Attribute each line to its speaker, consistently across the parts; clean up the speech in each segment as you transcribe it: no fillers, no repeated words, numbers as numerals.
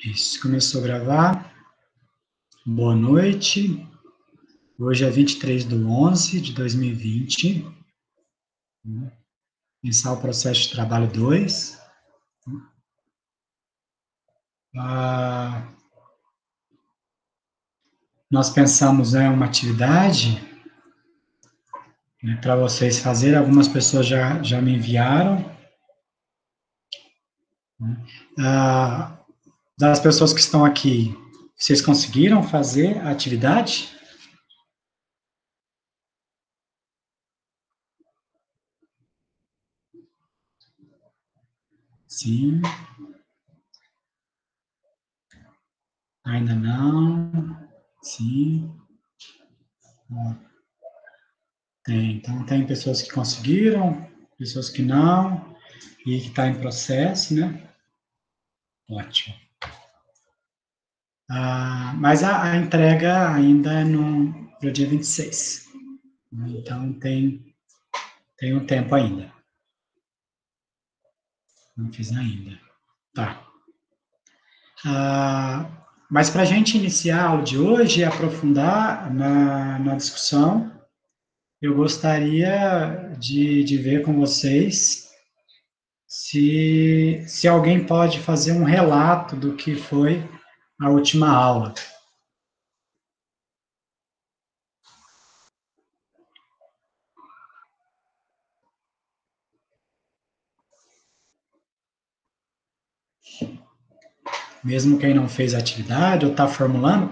Speaker 1: Isso, começou a gravar. Boa noite. Hoje é 23/11/2020. Começar o processo de trabalho 2. Nós pensamos em uma atividade, para vocês fazerem. Algumas pessoas já me enviaram. Das pessoas que estão aqui, vocês conseguiram fazer a atividade? Sim. Ainda não. Sim. Então, tem pessoas que conseguiram, pessoas que não, e que está em processo, né? Ótimo. Mas a entrega ainda é no dia 26. Então, tem um tempo ainda. Não fiz ainda. Tá. Mas para a gente iniciar a aula de hoje e aprofundar na discussão, eu gostaria de ver com vocês se alguém pode fazer um relato do que foi a última aula. Mesmo quem não fez a atividade ou está formulando,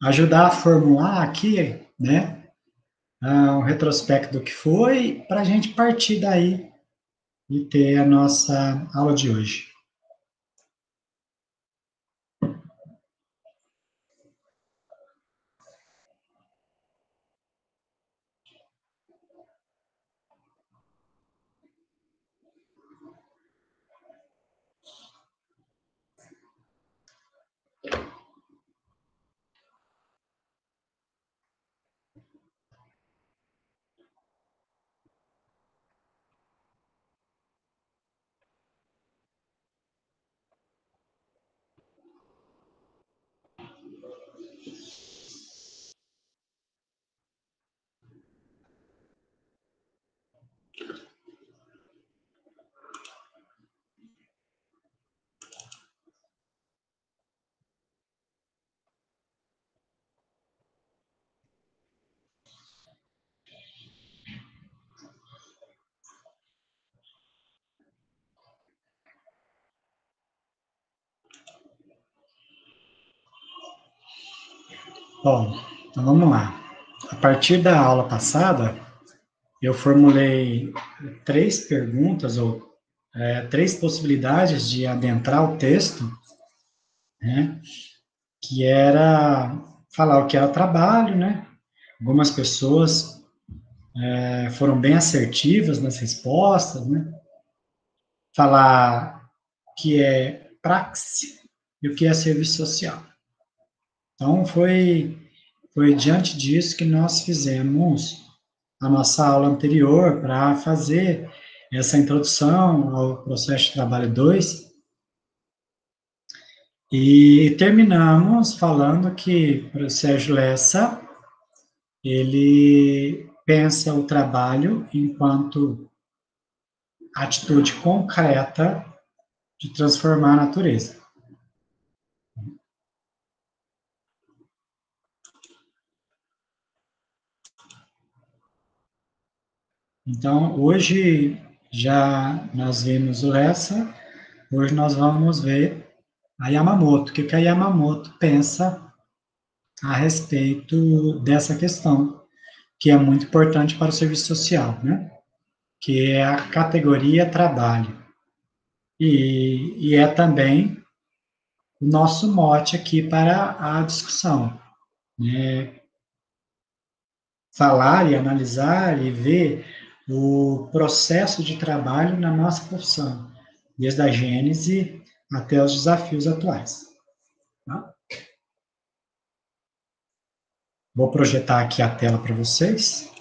Speaker 1: ajudar a formular aqui, né, um retrospecto do que foi, para a gente partir daí e ter a nossa aula de hoje. Bom, então vamos lá. A partir da aula passada, eu formulei 3 perguntas, ou 3 possibilidades de adentrar o texto, né, que era falar o que era trabalho, né? Algumas pessoas foram bem assertivas nas respostas, né? Falar que é praxe e o que é serviço social. Então, foi diante disso que nós fizemos a nossa aula anterior para fazer essa introdução ao processo de trabalho 2, e terminamos falando que o Sérgio Lessa, ele pensa o trabalho enquanto atitude concreta de transformar a natureza. Então, hoje já nós vimos o Lessa, hoje nós vamos ver a Yamamoto, o que a Yamamoto pensa a respeito dessa questão, que é muito importante para o serviço social, né? Que é a categoria trabalho. E é também o nosso mote aqui para a discussão, né? Falar e analisar e ver o processo de trabalho na nossa profissão, desde a gênese até os desafios atuais. Tá? Vou projetar aqui a tela para vocês.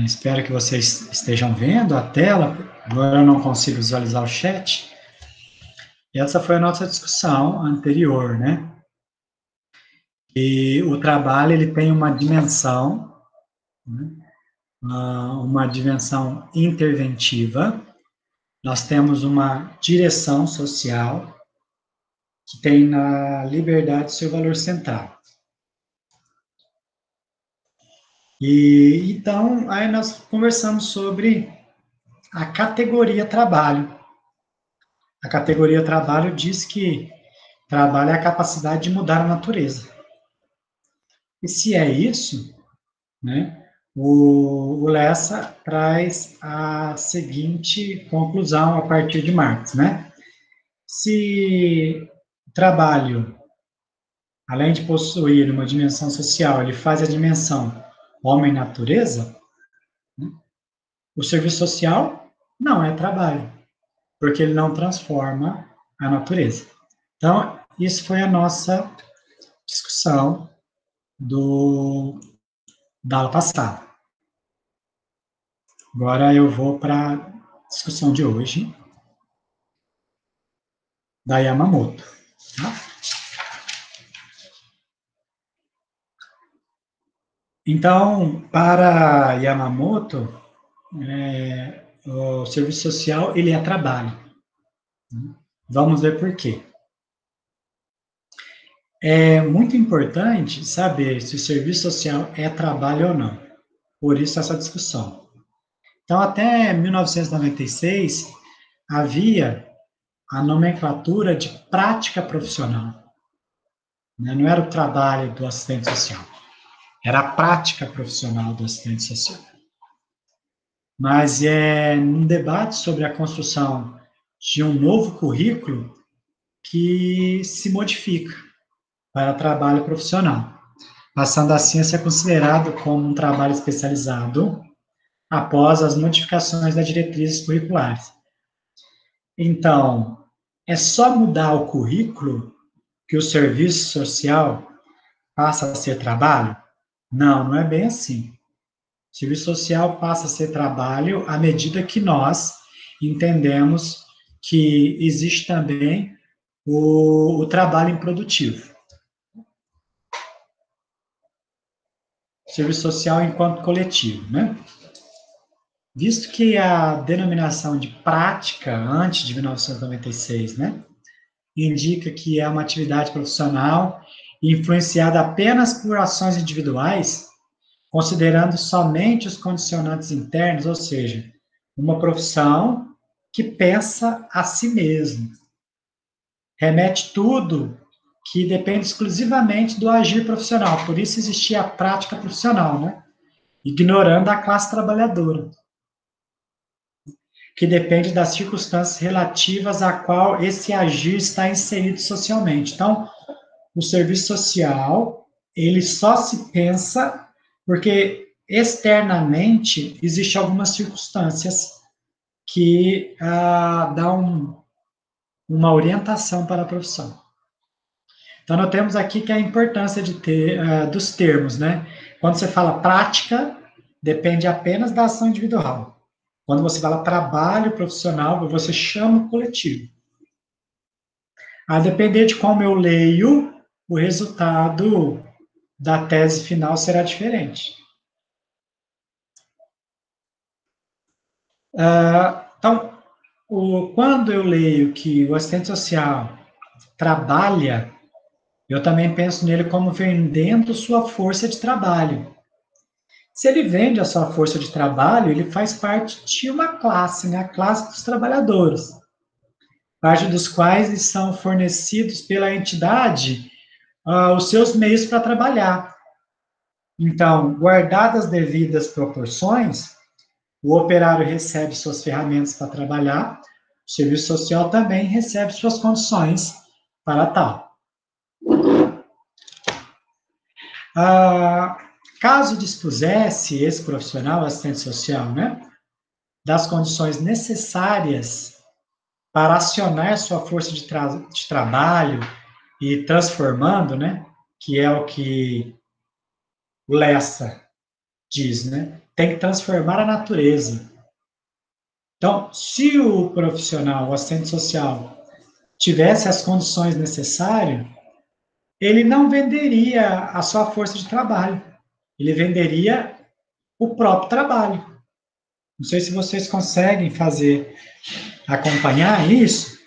Speaker 1: Espero que vocês estejam vendo a tela. Agora eu não consigo visualizar o chat. E essa foi a nossa discussão anterior, né? E o trabalho, ele tem uma dimensão, né? Uma dimensão interventiva. Nós temos uma direção social que tem na liberdade seu valor central. E então, aí nós conversamos sobre a categoria trabalho. A categoria trabalho diz que trabalho é a capacidade de mudar a natureza. E se é isso, né, o Lessa traz a seguinte conclusão a partir de Marx, né? Se o trabalho, além de possuir uma dimensão social, ele faz a dimensão homem-natureza, né, o serviço social não é trabalho, porque ele não transforma a natureza. Então, isso foi a nossa discussão da aula passada. Agora eu vou para a discussão de hoje, da Yamamoto. Tá? Então, para Yamamoto, o serviço social, ele é trabalho. Vamos ver por quê. É muito importante saber se o serviço social é trabalho ou não. Por isso essa discussão. Então, até 1996, havia a nomenclatura de prática profissional. Não era o trabalho do assistente social, era a prática profissional do assistente social. Mas é num debate sobre a construção de um novo currículo que se modifica para trabalho profissional, passando assim a ser considerado como um trabalho especializado após as modificações das diretrizes curriculares. Então, é só mudar o currículo que o serviço social passa a ser trabalho? Não, não é bem assim. O serviço social passa a ser trabalho à medida que nós entendemos que existe também o trabalho improdutivo. Serviço social enquanto coletivo, né? Visto que a denominação de prática, antes de 1996, né, indica que é uma atividade profissional influenciada apenas por ações individuais, considerando somente os condicionantes internos, ou seja, uma profissão que pensa a si mesmo. Remete tudo que depende exclusivamente do agir profissional, por isso existia a prática profissional, né? Ignorando a classe trabalhadora, que depende das circunstâncias relativas a qual esse agir está inserido socialmente. Então, o serviço social, ele só se pensa porque externamente existem algumas circunstâncias que dão uma orientação para a profissão. Então, nós temos aqui que a importância de ter dos termos, né? Quando você fala prática, depende apenas da ação individual. Quando você fala trabalho profissional, você chama o coletivo. A depender de como eu leio, o resultado da tese final será diferente. Então, quando eu leio que o assistente social trabalha, eu também penso nele como vendendo sua força de trabalho. Se ele vende a sua força de trabalho, ele faz parte de uma classe, né? A classe dos trabalhadores, parte dos quais são fornecidos pela entidade os seus meios para trabalhar. Então, guardadas as devidas proporções, o operário recebe suas ferramentas para trabalhar, o serviço social também recebe suas condições para tal. Caso dispusesse esse profissional, assistente social, né, das condições necessárias para acionar sua força de trabalho e transformando, né, que é o que o Lessa diz, né, tem que transformar a natureza. Então, se o profissional, o assistente social, tivesse as condições necessárias, ele não venderia a sua força de trabalho, ele venderia o próprio trabalho. Não sei se vocês conseguem acompanhar isso,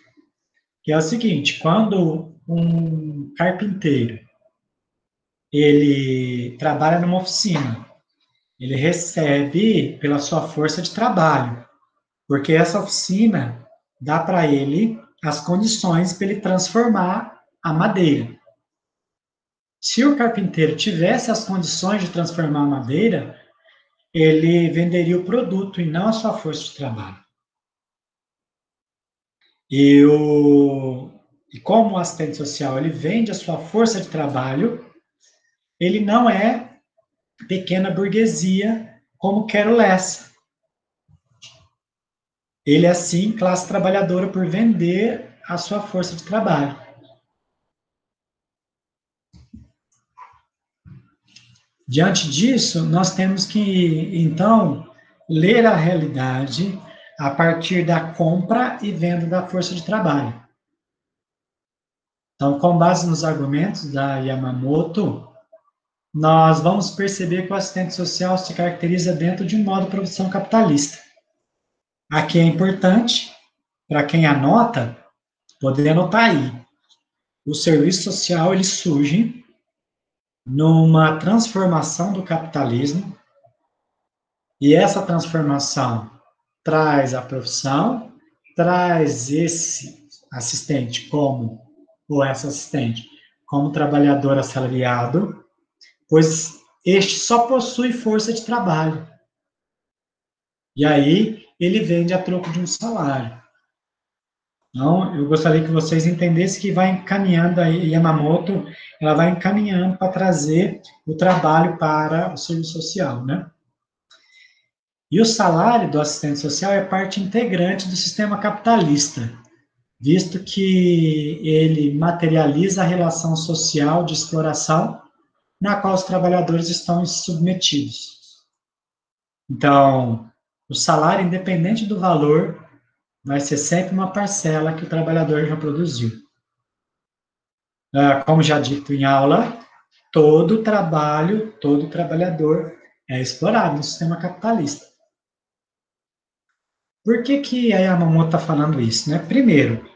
Speaker 1: que é o seguinte, quando um carpinteiro, ele trabalha numa oficina, ele recebe pela sua força de trabalho, porque essa oficina dá para ele as condições para ele transformar a madeira. Se o carpinteiro tivesse as condições de transformar a madeira, ele venderia o produto e não a sua força de trabalho. E como o assistente social ele vende a sua força de trabalho, ele não é pequena burguesia como quer o Lessa. Ele é, sim, classe trabalhadora por vender a sua força de trabalho. Diante disso, nós temos que, então, ler a realidade a partir da compra e venda da força de trabalho. Então, com base nos argumentos da Yamamoto, nós vamos perceber que o assistente social se caracteriza dentro de um modo de produção capitalista. Aqui é importante, para quem anota, poder anotar aí. O serviço social, ele surge numa transformação do capitalismo, e essa transformação traz a profissão, traz esse assistente ou essa assistente como trabalhador assalariado, pois este só possui força de trabalho. E aí ele vende a troco de um salário. Então, eu gostaria que vocês entendessem que vai encaminhando aí, Yamamoto, ela vai encaminhando para trazer o trabalho para o serviço social, né? E o salário do assistente social é parte integrante do sistema capitalista, visto que ele materializa a relação social de exploração na qual os trabalhadores estão submetidos. Então, o salário, independente do valor, vai ser sempre uma parcela que o trabalhador já produziu. Como já dito em aula, todo trabalho, todo trabalhador é explorado no sistema capitalista. Por que a Yamamoto está falando isso? Né? Primeiro,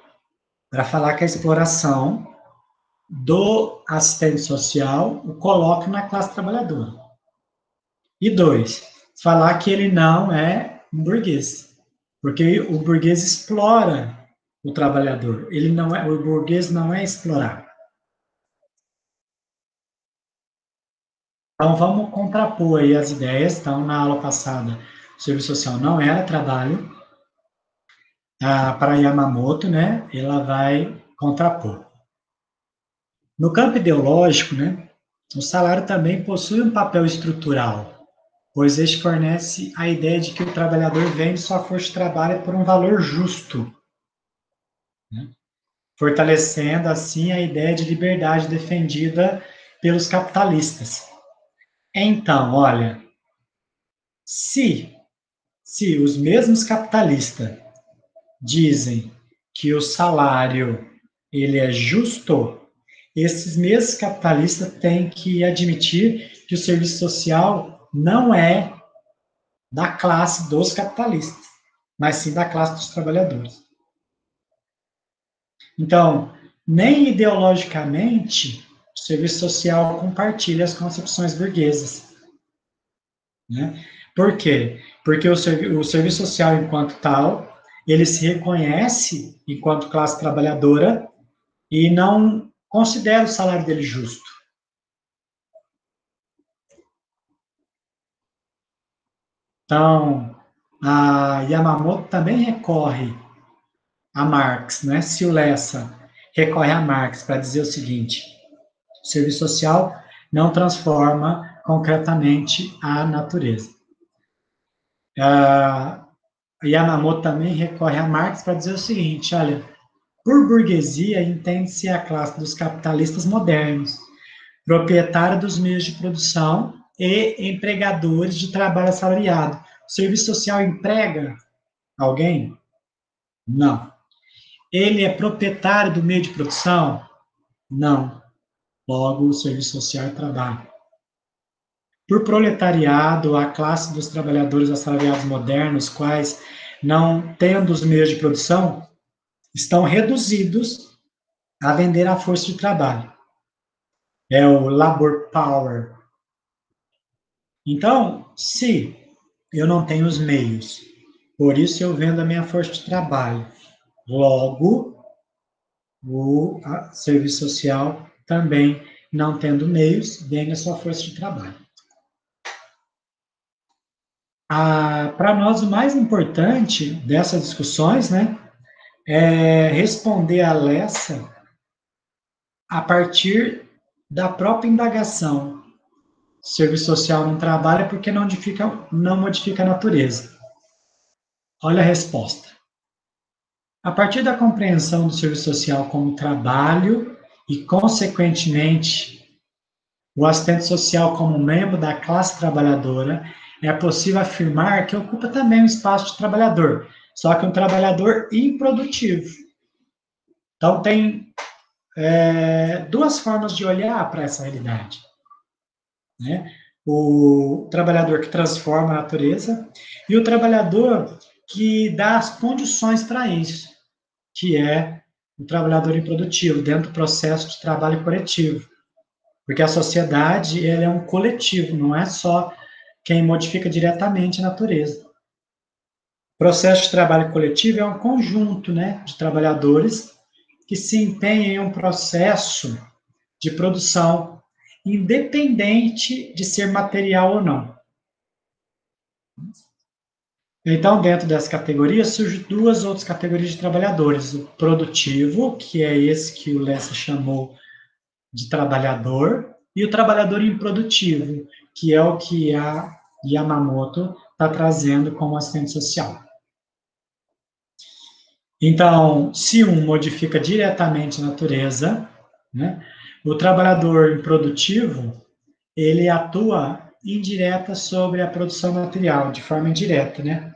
Speaker 1: para falar que a exploração do assistente social o coloca na classe trabalhadora. E dois, falar que ele não é um burguês, porque o burguês explora o trabalhador, o burguês não é explorado. Então, vamos contrapor aí as ideias. Então, na aula passada, o serviço social não era trabalho. Para Yamamoto, né, ela vai contrapor. No campo ideológico, né, o salário também possui um papel estrutural, pois este fornece a ideia de que o trabalhador vende sua força de trabalho por um valor justo, né, fortalecendo, assim, a ideia de liberdade defendida pelos capitalistas. Então, olha, se os mesmos capitalistas dizem que o salário ele é justo, esses mesmos capitalistas têm que admitir que o serviço social não é da classe dos capitalistas, mas sim da classe dos trabalhadores. Então, nem ideologicamente o serviço social compartilha as concepções burguesas. Né? Por quê? Porque o serviço social, enquanto tal, ele se reconhece enquanto classe trabalhadora e não considera o salário dele justo. Então, a Yamamoto também recorre a Marx, né? Se o Lessa recorre a Marx para dizer o seguinte: o serviço social não transforma concretamente a natureza. A Yamamoto também recorre a Marx para dizer o seguinte: olha, por burguesia entende-se a classe dos capitalistas modernos, proprietária dos meios de produção e empregadores de trabalho assalariado. O serviço social emprega alguém? Não. Ele é proprietário do meio de produção? Não. Logo, o serviço social é trabalho. Por proletariado, a classe dos trabalhadores assalariados modernos, quais, não tendo os meios de produção, estão reduzidos a vender a força de trabalho. É o labor power. Então, se eu não tenho os meios, por isso eu vendo a minha força de trabalho, logo, o serviço social também, não tendo meios, vende a sua força de trabalho. Para nós, o mais importante dessas discussões, né, é responder a Lessa a partir da própria indagação. O serviço social não trabalha porque não modifica a natureza. Olha a resposta. A partir da compreensão do serviço social como trabalho e, consequentemente, o assistente social como membro da classe trabalhadora, é possível afirmar que ocupa também um espaço de trabalhador, só que um trabalhador improdutivo. Então, tem duas formas de olhar para essa realidade. Né? O trabalhador que transforma a natureza e o trabalhador que dá as condições para isso, que é o trabalhador improdutivo, dentro do processo de trabalho coletivo. Porque a sociedade ele é um coletivo, não é só quem modifica diretamente a natureza. O processo de trabalho coletivo é um conjunto, né, de trabalhadores que se empenham em um processo de produção, independente de ser material ou não. Então, dentro dessa categoria, surgem duas outras categorias de trabalhadores. O produtivo, que é esse que o Lessa chamou de trabalhador, e o trabalhador improdutivo, que é o que a Yamamoto está trazendo como assistente social. Então, se um modifica diretamente a natureza, né, o trabalhador improdutivo, ele atua indireta sobre a produção material, de forma indireta, né?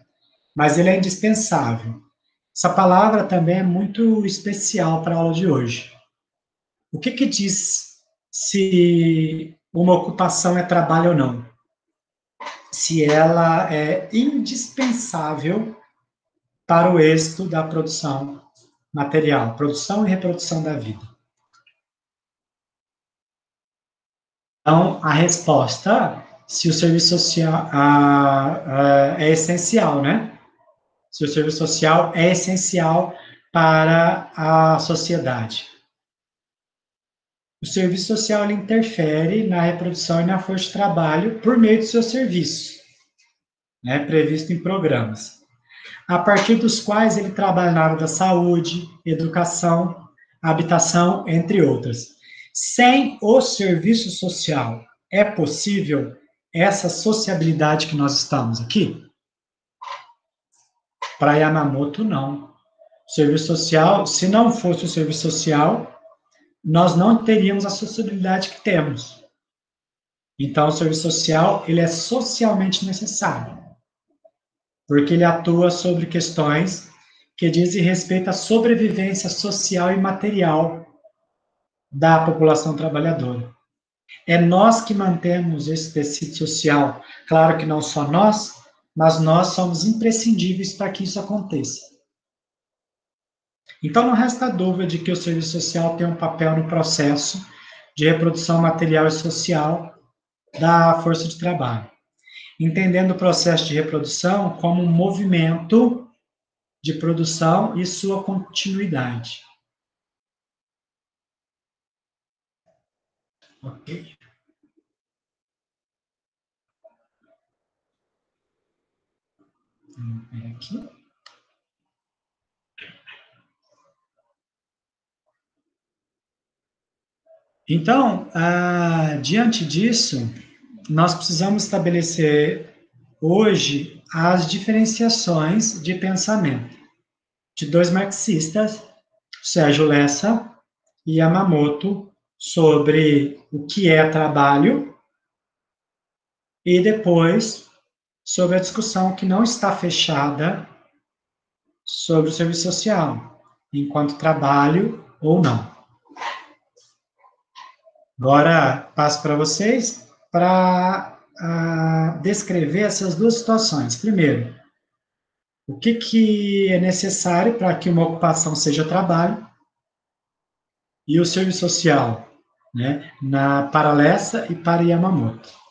Speaker 1: Mas ele é indispensável. Essa palavra também é muito especial para a aula de hoje. O que diz se uma ocupação é trabalho ou não? Se ela é indispensável para o êxito da produção material, produção e reprodução da vida. Então, a resposta, se o serviço social é essencial, né? Se o serviço social é essencial para a sociedade. O serviço social ele interfere na reprodução e na força de trabalho por meio do seu serviço, né, previsto em programas, a partir dos quais ele trabalha na área da saúde, educação, habitação, entre outras. Sem o serviço social, é possível essa sociabilidade que nós estamos aqui? Para Yamamoto, não. O serviço social, se não fosse o serviço social, nós não teríamos a sociabilidade que temos. Então, o serviço social, ele é socialmente necessário, porque ele atua sobre questões que dizem respeito à sobrevivência social e material da população trabalhadora. É nós que mantemos esse tecido social. Claro que não só nós, mas nós somos imprescindíveis para que isso aconteça. Então, não resta dúvida de que o serviço social tem um papel no processo de reprodução material e social da força de trabalho, entendendo o processo de reprodução como um movimento de produção e sua continuidade. Ok. Vamos ver aqui. Então, diante disso, nós precisamos estabelecer hoje as diferenciações de pensamento de dois marxistas, Sérgio Lessa e Yamamoto, sobre o que é trabalho e depois sobre a discussão que não está fechada sobre o serviço social, enquanto trabalho ou não. Agora, passo para vocês para descrever essas duas situações. Primeiro, o que é necessário para que uma ocupação seja trabalho e o serviço social, né, para Lessa e para Yamamoto.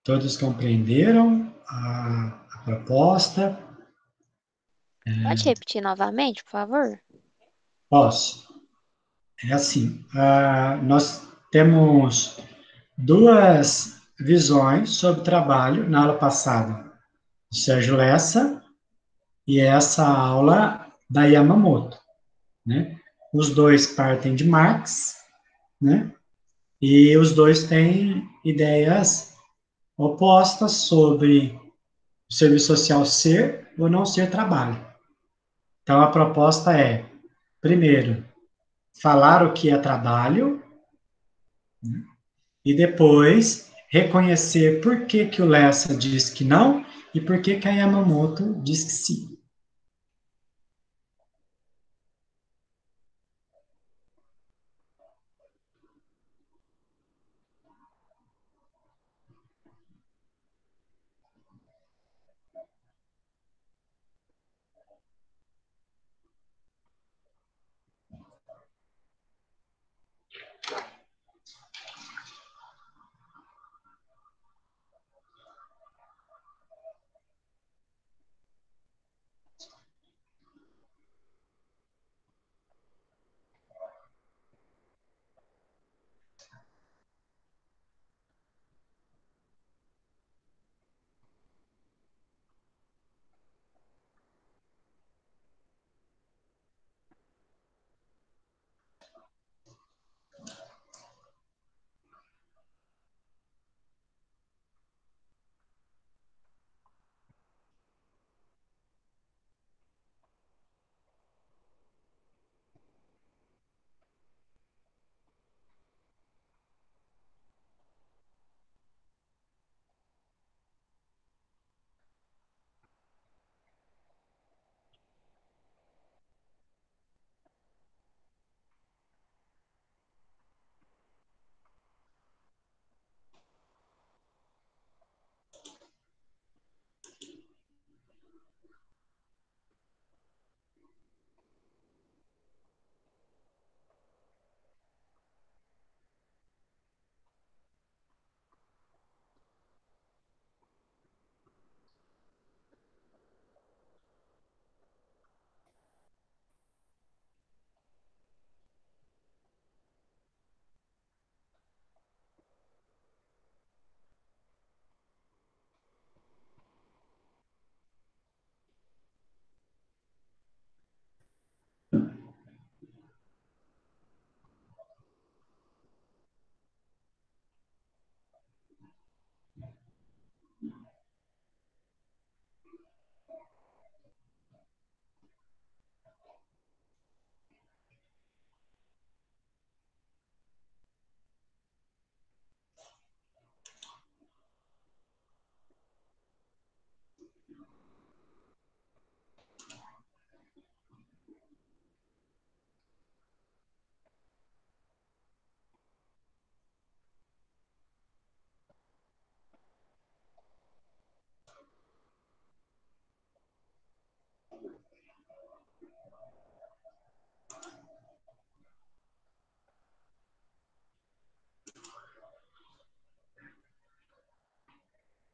Speaker 1: Todos compreenderam a proposta?
Speaker 2: Pode repetir novamente, por favor?
Speaker 1: Posso. É assim, nós temos duas visões sobre trabalho na aula passada, do Sérgio Lessa e essa aula da Yamamoto, né? Os dois partem de Marx, né? E os dois têm ideias opostas sobre o serviço social ser ou não ser trabalho. Então, a proposta é, primeiro, falar o que é trabalho, né? E depois reconhecer por que, que o Lessa diz que não e por que, que a Yamamoto diz que sim.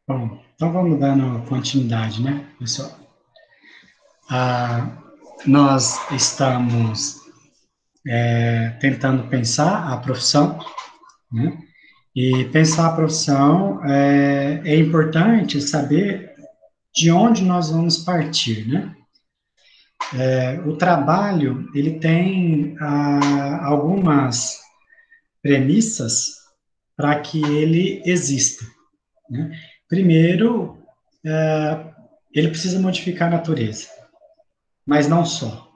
Speaker 1: Bom, então vamos dando continuidade, né, pessoal? Nós estamos tentando pensar a profissão, né? E pensar a profissão é importante saber de onde nós vamos partir, né? O trabalho, ele tem algumas premissas para que ele exista, né? Primeiro, ele precisa modificar a natureza, mas não só.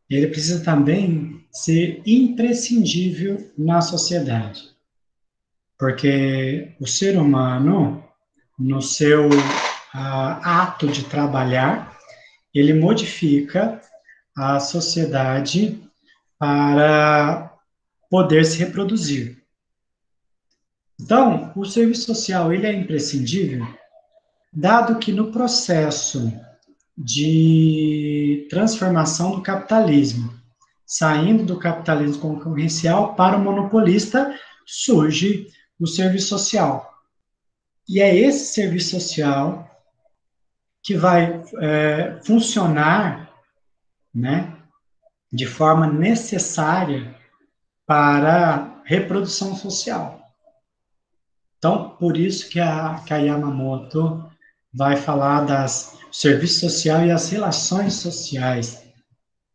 Speaker 1: Ele precisa também ser imprescindível na sociedade, porque o ser humano, no seu ato de trabalhar, ele modifica a sociedade para poder se reproduzir. Então, o serviço social ele é imprescindível, dado que no processo de transformação do capitalismo, saindo do capitalismo concorrencial para o monopolista, surge o serviço social. E é esse serviço social que vai funcionar, né, de forma necessária para a reprodução social. Então, por isso que a Yamamoto vai falar das serviço social e as relações sociais.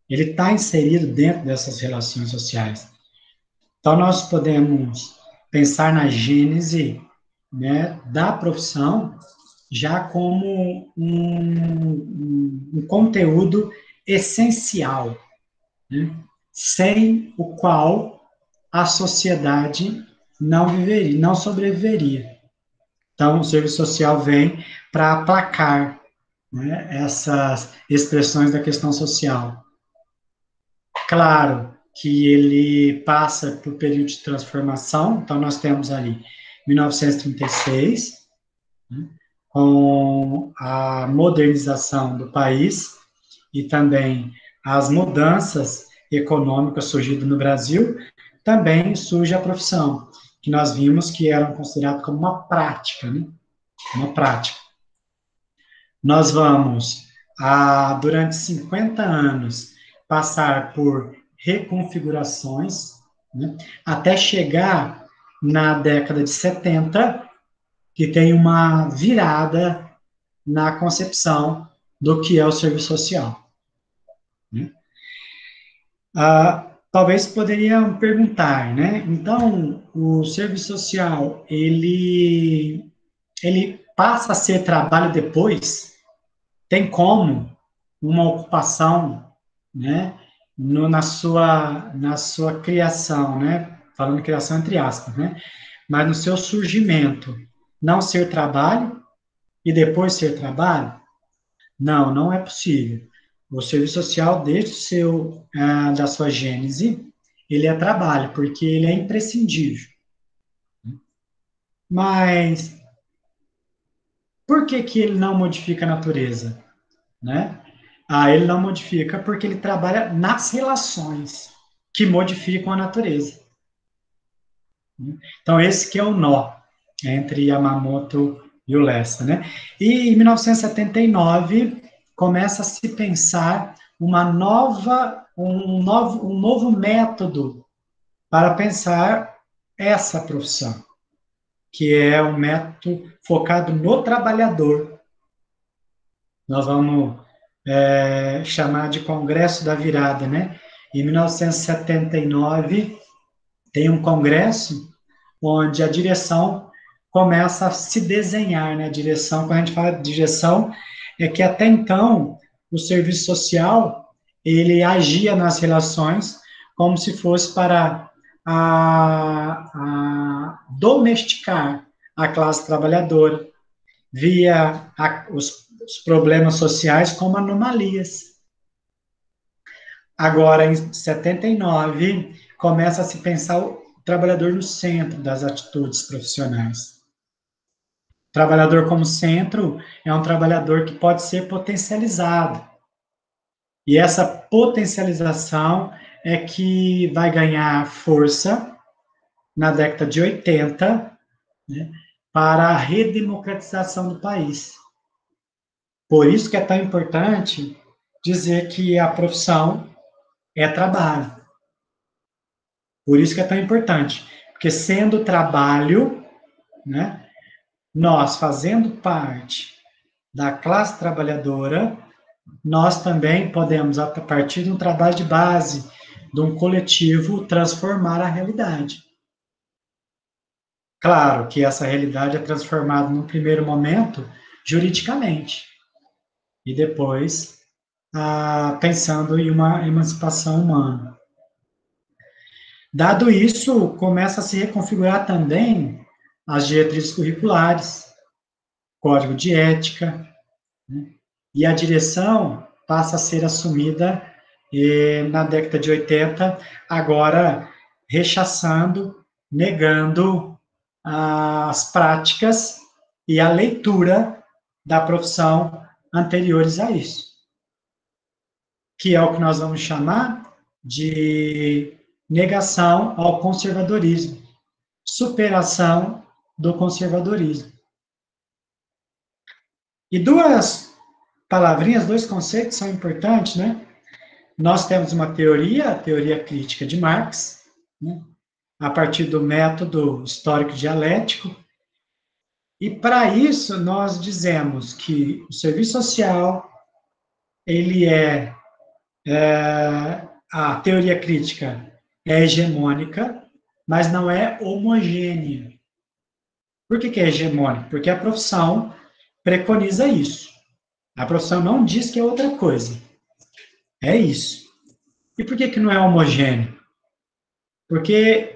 Speaker 1: Ele está inserido dentro dessas relações sociais. Então, nós podemos pensar na gênese, né, da profissão já como um conteúdo essencial, né, sem o qual a sociedade não viveria, não sobreviveria. Então, o serviço social vem para aplacar, né, essas expressões da questão social. Claro que ele passa por período de transformação, então nós temos ali 1936, né, com a modernização do país e também as mudanças econômicas surgindo no Brasil, também surge a profissão, que nós vimos que eram consideradas como uma prática, né? Uma prática. Nós vamos, durante 50 anos, passar por reconfigurações, né, até chegar na década de 70, que tem uma virada na concepção do que é o serviço social. Né? Talvez poderiam perguntar, né? Então, o serviço social, ele passa a ser trabalho depois? Tem como uma ocupação, né, na sua criação, né, falando criação entre aspas, né, mas no seu surgimento, não ser trabalho e depois ser trabalho? Não, não é possível. O serviço social, desde da sua gênese, ele é trabalho, porque ele é imprescindível. Mas por que que ele não modifica a natureza, né? Ele não modifica porque ele trabalha nas relações que modificam a natureza. Então, esse que é o nó entre Yamamoto e o Lessa, né? E em 1979 começa a se pensar um novo método para pensar essa profissão, que é um método focado no trabalhador. Nós vamos chamar de Congresso da Virada, né? Em 1979 tem um congresso onde a direção começa a se desenhar, né? A direção, quando a gente fala de direção, é que até então o serviço social ele agia nas relações como se fosse para domesticar a classe trabalhadora, via os problemas sociais como anomalias. Agora, em 79, começa a se pensar o trabalhador no centro das atitudes profissionais. O trabalhador como centro é um trabalhador que pode ser potencializado. E essa potencialização é que vai ganhar força na década de 80, né, para a redemocratização do país. Por isso que é tão importante dizer que a profissão é trabalho. Por isso que é tão importante. Porque sendo trabalho, né, nós fazendo parte da classe trabalhadora, nós também podemos, a partir de um trabalho de base, de um coletivo, transformar a realidade. Claro que essa realidade é transformada, no primeiro momento, juridicamente, e depois pensando em uma emancipação humana. Dado isso, começa a se reconfigurar também as diretrizes curriculares, código de ética, né? E a direção passa a ser assumida na década de 80, agora rechaçando, negando as práticas e a leitura da profissão anteriores a isso, que é o que nós vamos chamar de negação ao conservadorismo, superação do conservadorismo. E duas palavrinhas, dois conceitos são importantes, né? Nós temos uma teoria, a teoria crítica de Marx, né? A partir do método histórico dialético, e para isso nós dizemos que o serviço social, ele a teoria crítica é hegemônica, mas não é homogênea. Por que é hegemônica? Porque a profissão preconiza isso. A profissão não diz que é outra coisa. É isso. E por que não é homogêneo? Porque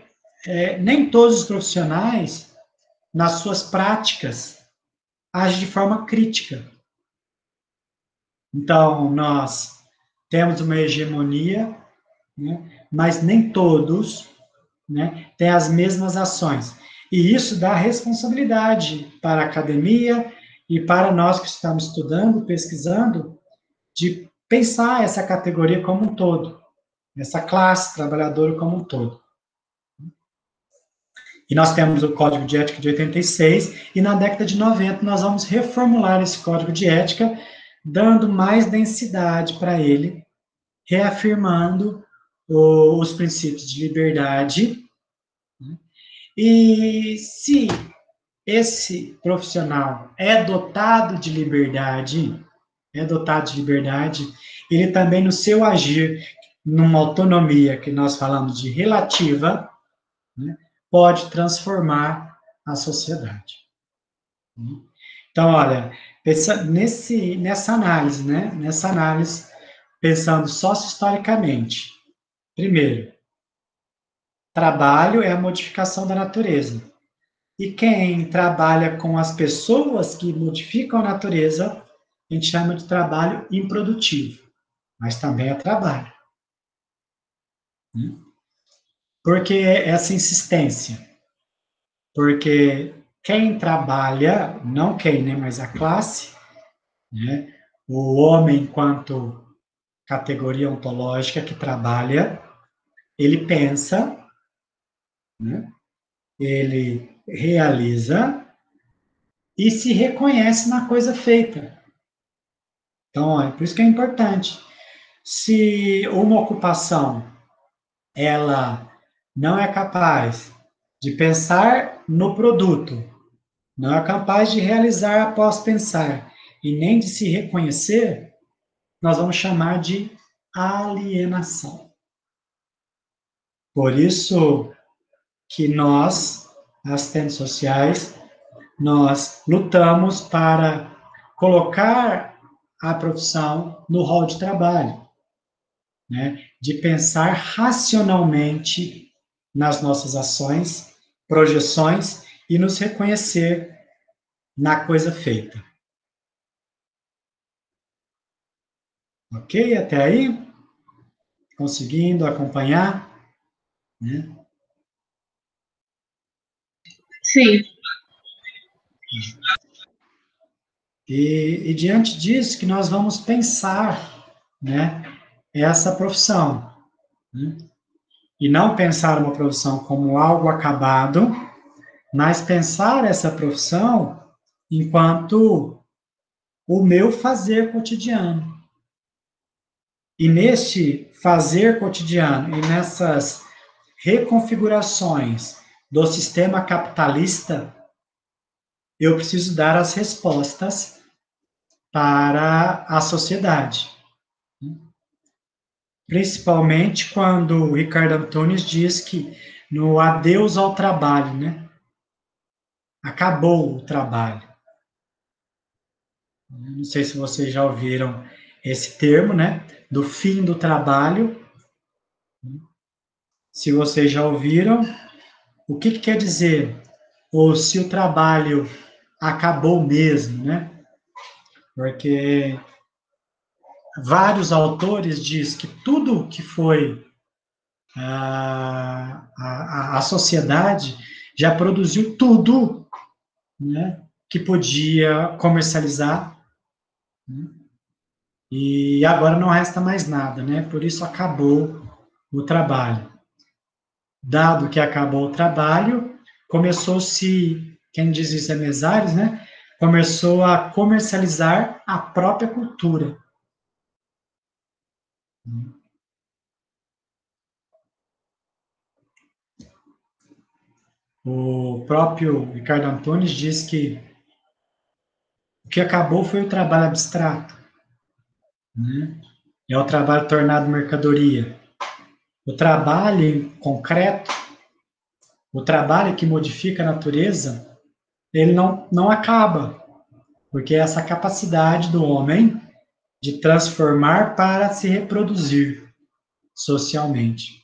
Speaker 1: nem todos os profissionais, nas suas práticas, agem de forma crítica. Então, nós temos uma hegemonia, né, mas nem todos, né, têm as mesmas ações. E isso dá responsabilidade para a academia e para nós que estamos estudando, pesquisando, de pensar essa categoria como um todo, essa classe trabalhadora como um todo. E nós temos o Código de Ética de 86, e na década de 90 nós vamos reformular esse Código de Ética, dando mais densidade para ele, reafirmando os princípios de liberdade. E se esse profissional é dotado de liberdade, ele também no seu agir, numa autonomia que nós falamos de relativa, né, pode transformar a sociedade. Então, olha, nessa análise, né, pensando sócio-historicamente, primeiro, trabalho é a modificação da natureza. E quem trabalha com as pessoas que modificam a natureza, a gente chama de trabalho improdutivo, mas também é trabalho. Por que essa insistência? Porque quem trabalha, não quem, né, mas a classe, né, o homem enquanto categoria ontológica que trabalha, ele pensa, né, ele realiza e se reconhece na coisa feita. Então, é por isso que é importante. Se uma ocupação, ela não é capaz de pensar no produto, não é capaz de realizar após pensar, e nem de se reconhecer, nós vamos chamar de alienação. Por isso que nós, assistentes sociais, nós lutamos para colocar a profissão no rol de trabalho, né? De pensar racionalmente nas nossas ações, projeções e nos reconhecer na coisa feita. Ok? Até aí? Conseguindo acompanhar? Né?
Speaker 3: Sim.
Speaker 1: E diante disso que nós vamos pensar, né, essa profissão, né? E não pensar uma profissão como algo acabado, mas pensar essa profissão enquanto o meu fazer cotidiano. E neste fazer cotidiano e nessas reconfigurações do sistema capitalista, eu preciso dar as respostas para a sociedade. Principalmente quando o Ricardo Antunes diz que no adeus ao trabalho, né? Acabou o trabalho. Não sei se vocês já ouviram esse termo, né? Do fim do trabalho. Se vocês já ouviram, o que quer dizer? Ou se o trabalho acabou mesmo, né? Porque vários autores dizem que tudo que foi a sociedade já produziu tudo, né, que podia comercializar, né, e agora não resta mais nada, né? Por isso acabou o trabalho. Dado que acabou o trabalho, começou-se, quem diz isso é Mesares, né? Começou a comercializar a própria cultura. O próprio Ricardo Antunes diz que o que acabou foi o trabalho abstrato, né? É o trabalho tornado mercadoria. O trabalho concreto, o trabalho que modifica a natureza, ele não acaba, porque é essa capacidade do homem de transformar para se reproduzir socialmente.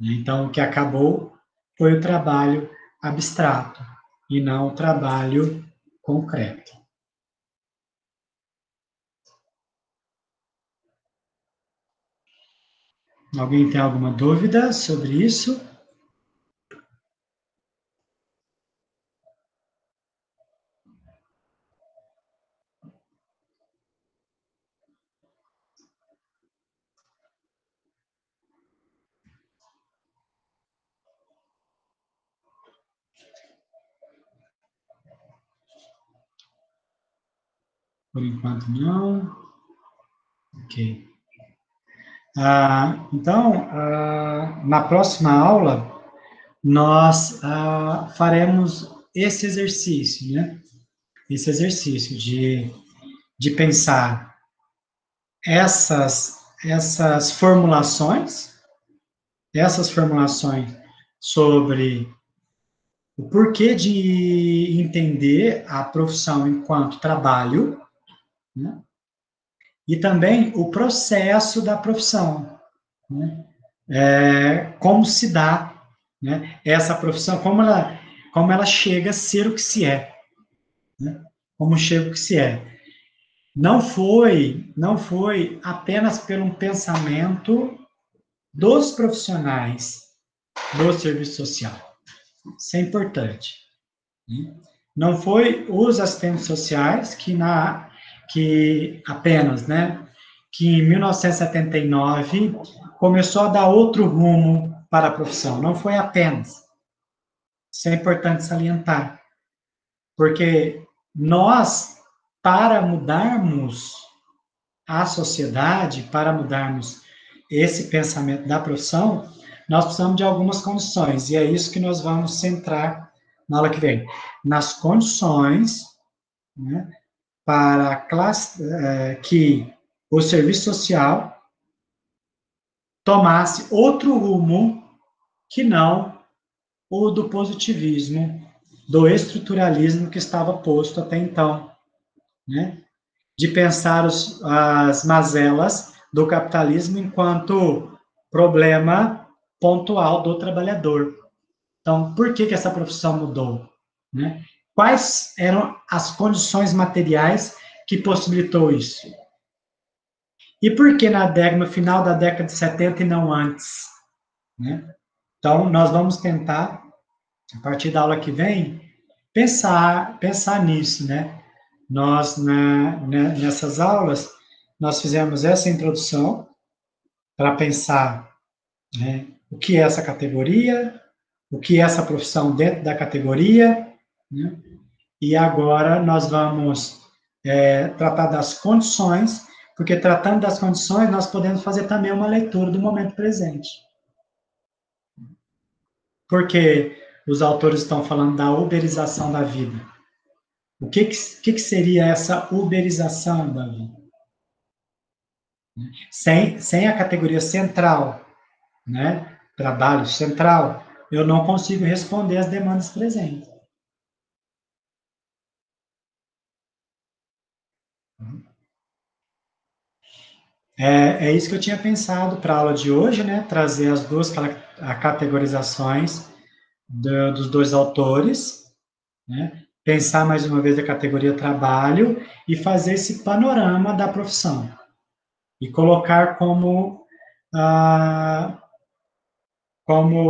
Speaker 1: Então, o que acabou foi o trabalho abstrato e não o trabalho concreto. Alguém tem alguma dúvida sobre isso? Por enquanto, não. Ok. Então, na próxima aula, nós faremos esse exercício, né? Esse exercício de pensar essas formulações sobre o porquê de entender a profissão enquanto trabalho, né? E também o processo da profissão, né? Como se dá, né, essa profissão, como ela chega a ser o que se é, né? Como chega o que se é. Não foi apenas por um pensamento dos profissionais do serviço social. Isso é importante, né? Não foi os assistentes sociais que apenas, né, que em 1979 começou a dar outro rumo para a profissão. Não foi apenas. Isso é importante salientar, porque nós, para mudarmos a sociedade, para mudarmos esse pensamento da profissão, nós precisamos de algumas condições, e é isso que nós vamos centrar na aula que vem. Nas condições, né, para que o serviço social tomasse outro rumo que não o do positivismo, do estruturalismo que estava posto até então, né? De pensar as mazelas do capitalismo enquanto problema pontual do trabalhador. Então, por que essa profissão mudou, né? Quais eram as condições materiais que possibilitou isso? E por que no final da década de 70 e não antes, né? Então, nós vamos tentar, a partir da aula que vem, pensar nisso, né? Nós, nessas aulas, nós fizemos essa introdução para pensar, né, o que é essa categoria, o que é essa profissão dentro da categoria, né? E agora nós vamos tratar das condições, porque tratando das condições, nós podemos fazer também uma leitura do momento presente. Porque os autores estão falando da uberização da vida. O que seria essa uberização da vida? Sem a categoria central, né? Trabalho central, eu não consigo responder às demandas presentes. É isso que eu tinha pensado para a aula de hoje, né? Trazer as duas categorizações dos dois autores, né? Pensar mais uma vez a categoria trabalho e fazer esse panorama da profissão. E colocar como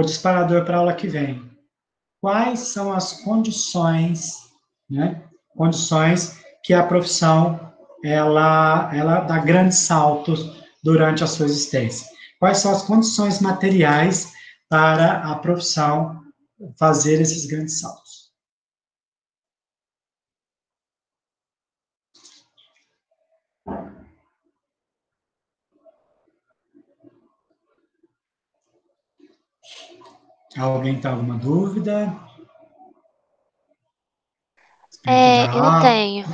Speaker 1: disparador para a aula que vem. Quais são as condições, né? Condições que a profissão ela dá grandes saltos durante a sua existência. Quais são as condições materiais para a profissão fazer esses grandes saltos? Alguém tem alguma dúvida?
Speaker 2: Eu tenho.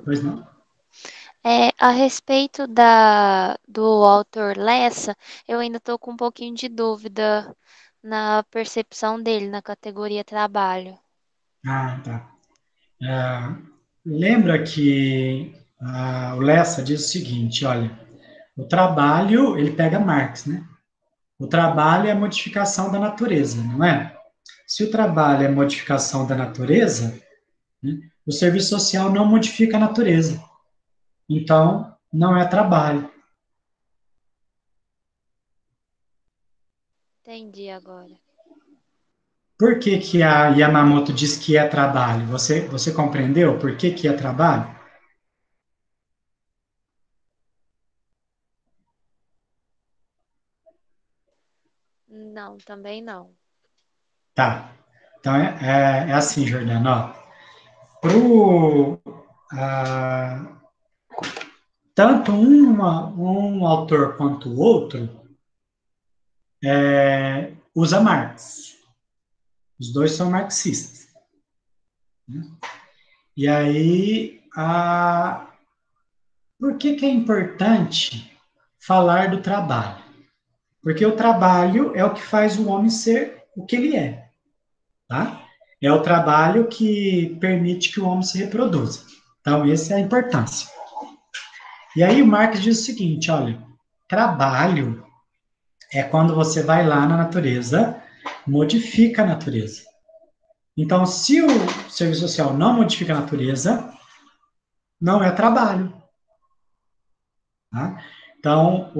Speaker 1: Pois não.
Speaker 2: A respeito do autor Lessa, eu ainda estou com um pouquinho de dúvida na percepção dele na categoria trabalho.
Speaker 1: Tá. Lembra que o Lessa diz o seguinte, olha, o trabalho, ele pega Marx, né? O trabalho é a modificação da natureza, não é? Se o trabalho é modificação da natureza, né, o serviço social não modifica a natureza. Então, não é trabalho.
Speaker 2: Entendi agora.
Speaker 1: Por que que a Yamamoto diz que é trabalho? Você compreendeu por que é trabalho?
Speaker 2: Não, também não.
Speaker 1: Tá. Então, é assim, Jordana, ó. Pro, ah, tanto um autor quanto o outro usa Marx. Os dois são marxistas. Né? E aí, por que é importante falar do trabalho? Porque o trabalho é o que faz o homem ser o que ele é, tá? É o trabalho que permite que o homem se reproduza. Então, essa é a importância. E aí o Marx diz o seguinte, olha, trabalho é quando você vai lá na natureza, modifica a natureza. Então, se o serviço social não modifica a natureza, não é trabalho. Tá? Então,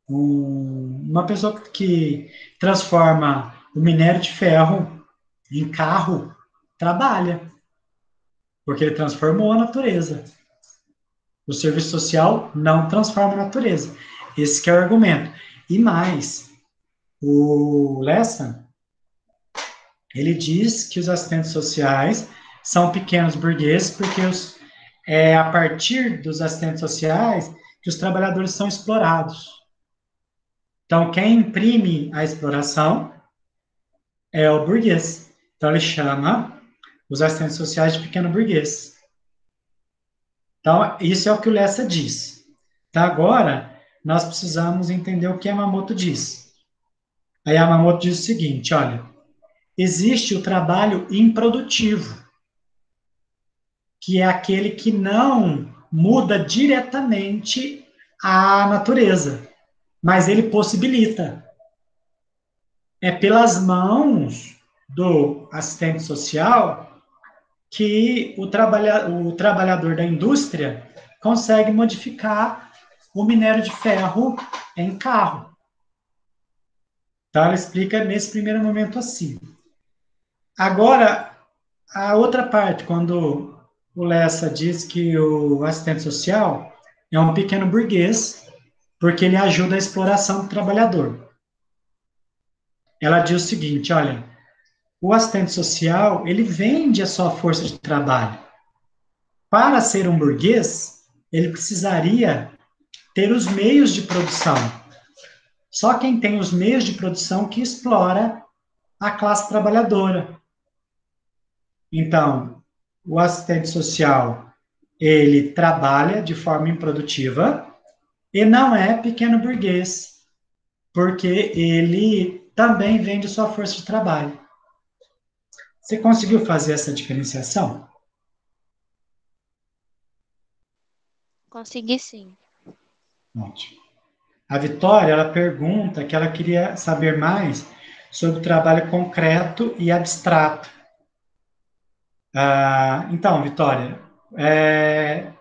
Speaker 1: uma pessoa que transforma o minério de ferro em carro, trabalha, porque ele transformou a natureza. O serviço social não transforma a natureza. Esse é o argumento. E mais, o Lessa, ele diz que os assistentes sociais são pequenos burgueses porque é a partir dos assistentes sociais que os trabalhadores são explorados. Então, quem imprime a exploração é o burguês. Então, ele chama os assistentes sociais de pequeno burguês. Então, isso é o que o Lessa diz. Então, agora, nós precisamos entender o que a Yamamoto diz. A Yamamoto diz o seguinte, olha, existe o trabalho improdutivo, que é aquele que não muda diretamente a natureza, mas ele possibilita. É pelas mãos do assistente social que o trabalhador da indústria consegue modificar o minério de ferro em carro. Então, ela explica nesse primeiro momento assim. Agora, a outra parte, quando o Lessa diz que o assistente social é um pequeno burguês, porque ele ajuda a exploração do trabalhador. ela diz o seguinte, olha, o assistente social, ele vende a sua força de trabalho. Para ser um burguês, ele precisaria ter os meios de produção. Só quem tem os meios de produção que explora a classe trabalhadora. Então, o assistente social, ele trabalha de forma improdutiva e não é pequeno burguês, porque ele também vende sua força de trabalho. Você conseguiu fazer essa diferenciação?
Speaker 2: Consegui sim.
Speaker 1: Ótimo. A Vitória, ela pergunta que ela queria saber mais sobre o trabalho concreto e abstrato. Então, Vitória,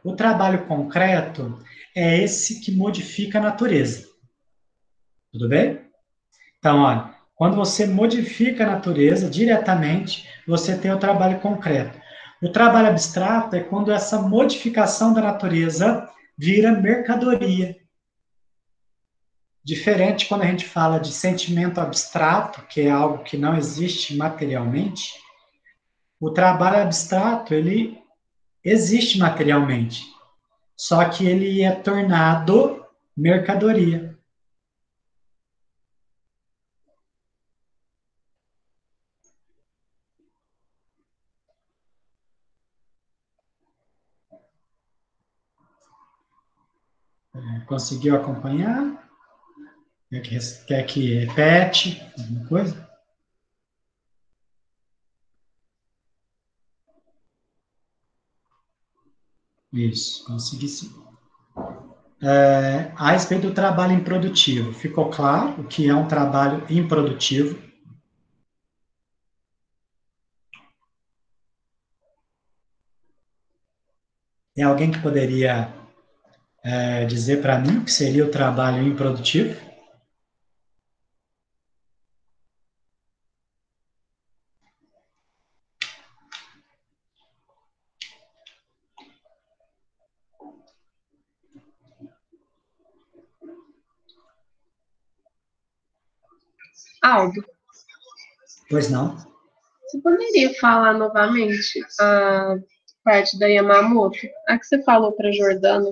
Speaker 1: o trabalho concreto é esse que modifica a natureza. Tudo bem? Então, olha, quando você modifica a natureza diretamente, você tem o trabalho concreto. O trabalho abstrato é quando essa modificação da natureza vira mercadoria. Diferente quando a gente fala de sentimento abstrato, que é algo que não existe materialmente, o trabalho abstrato, ele existe materialmente, só que ele é tornado mercadoria. Conseguiu acompanhar? Quer que repete alguma coisa? Isso, consegui sim. A respeito do trabalho improdutivo, ficou claro o que é um trabalho improdutivo? Tem alguém que poderia dizer para mim o que seria o trabalho improdutivo?
Speaker 3: Aldo,
Speaker 1: Pois não.
Speaker 3: você poderia falar novamente a parte da Yamamoto? A que você falou para Jordana?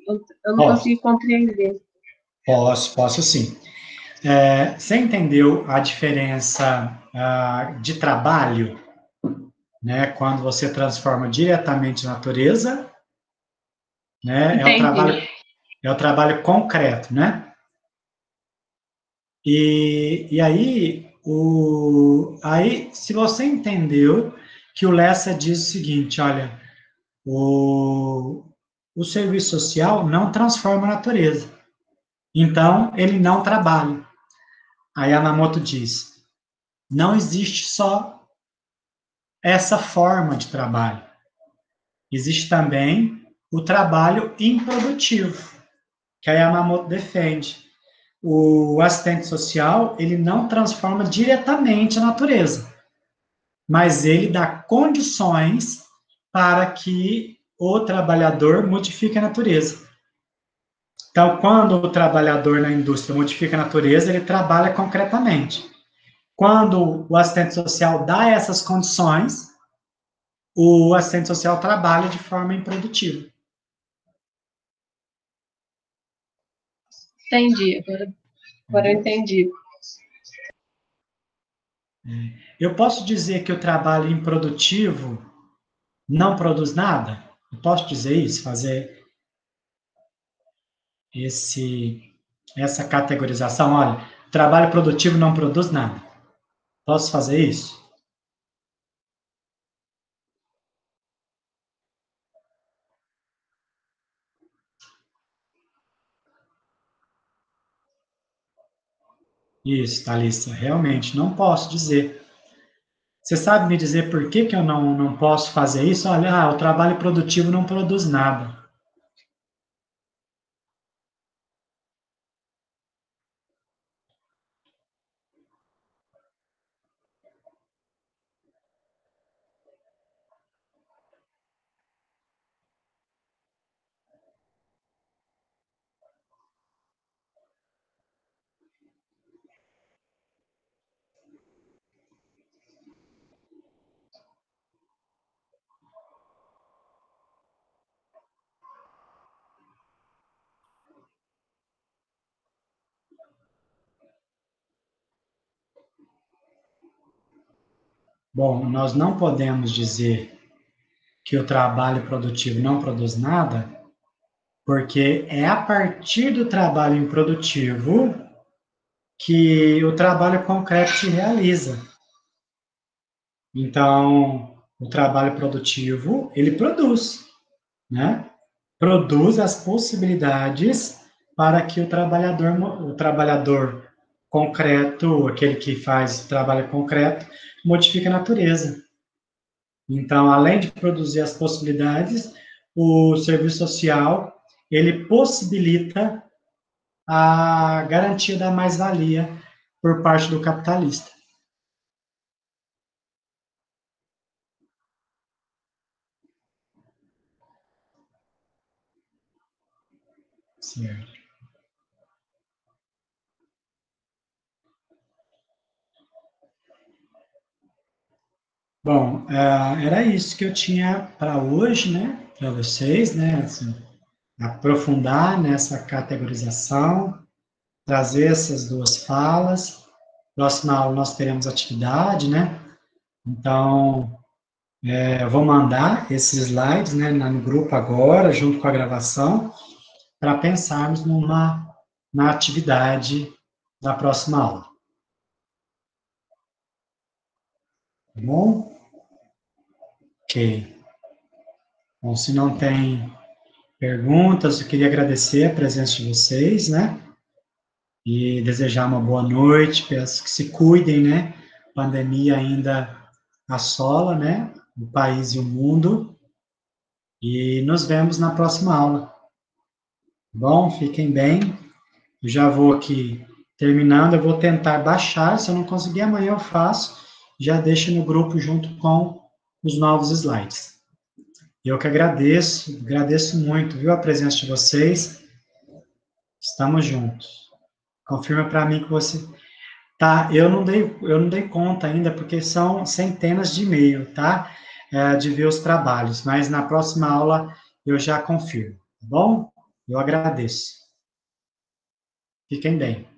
Speaker 3: Eu não
Speaker 1: Posso,
Speaker 3: consegui compreender.
Speaker 1: posso sim. Você entendeu a diferença de trabalho, né? Quando você transforma diretamente na natureza, né?
Speaker 3: Entendi.
Speaker 1: É o trabalho concreto, né? E aí, se você entendeu que o Lessa diz o seguinte, olha, o, o serviço social não transforma a natureza, então ele não trabalha. Aí a Yamamoto diz, não existe só essa forma de trabalho, existe também o trabalho improdutivo, que a Yamamoto defende. O assistente social, ele não transforma diretamente a natureza, mas ele dá condições para que o trabalhador modifique a natureza. Então, quando o trabalhador na indústria modifica a natureza, ele trabalha concretamente. Quando o assistente social dá essas condições, o assistente social trabalha de forma improdutiva.
Speaker 3: Entendi. Agora eu entendi.
Speaker 1: Eu posso dizer que o trabalho improdutivo não produz nada? Eu posso dizer isso, fazer essa categorização? Olha, o trabalho produtivo não produz nada. Posso fazer isso? Isso, Thalissa, realmente não posso dizer. Você sabe me dizer por que eu não posso fazer isso? Olha, o trabalho produtivo não produz nada. Bom, nós não podemos dizer que o trabalho produtivo não produz nada, porque é a partir do trabalho improdutivo que o trabalho concreto se realiza. Então, o trabalho produtivo, ele produz, né? Produz as possibilidades para que o trabalhador concreto, aquele que faz o trabalho concreto, modifique a natureza. Então, além de produzir as possibilidades, o serviço social, ele possibilita a garantia da mais-valia por parte do capitalista. Certo. Bom, era isso que eu tinha para hoje, né, para vocês, né, assim, aprofundar nessa categorização, trazer essas duas falas. Próxima aula nós teremos atividade, né, então, eu vou mandar esses slides, né, no grupo agora, junto com a gravação, para pensarmos na atividade da próxima aula. Tá bom? Ok. Bom, se não tem perguntas, eu queria agradecer a presença de vocês, né? E desejar uma boa noite, peço que se cuidem, né? A pandemia ainda assola, né? O país e o mundo. E nos vemos na próxima aula. Tá bom? Fiquem bem. Eu já vou aqui terminando, eu vou tentar baixar, se eu não conseguir amanhã eu faço, já deixo no grupo junto com os novos slides. Eu que agradeço muito, viu, a presença de vocês. Estamos juntos. Confirma para mim que você... Tá, eu não dei conta ainda, porque são centenas de e-mail, tá? De ver os trabalhos, mas na próxima aula eu já confirmo, tá bom? Eu agradeço. Fiquem bem.